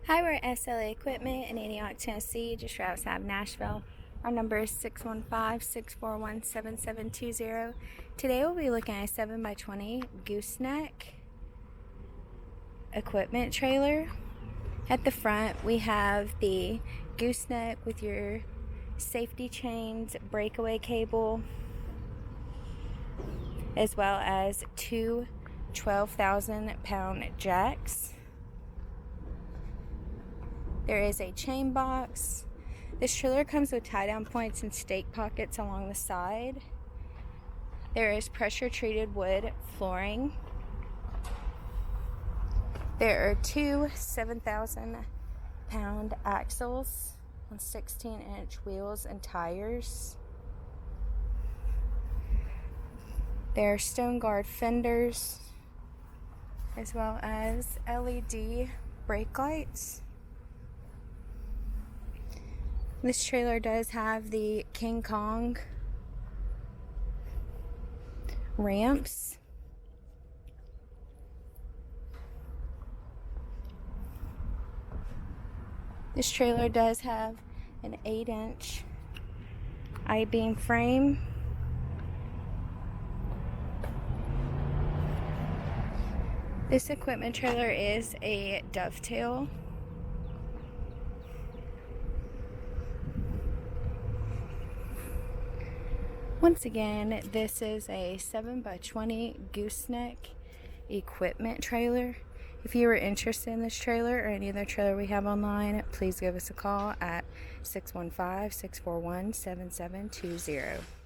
Hi, we're at SLA Equipment in Antioch, Tennessee, just right outside of Nashville. Our number is 615-641-7720. Today we'll be looking at a 7x20 gooseneck equipment trailer. At the front we have the gooseneck with your safety chains, breakaway cable, as well as two 12,000-pound jacks. There is a chain box. This trailer comes with tie-down points and stake pockets along the side. There is pressure-treated wood flooring. There are two 7,000-pound axles on 16-inch wheels and tires. There are stone guard fenders, as well as LED brake lights. This trailer does have the King Kong ramps. This trailer does have an 8-inch I-beam frame. This equipment trailer is a dovetail. Once again, this is a 7x20 gooseneck equipment trailer. If you are interested in this trailer or any other trailer we have online, please give us a call at 615-641-7720.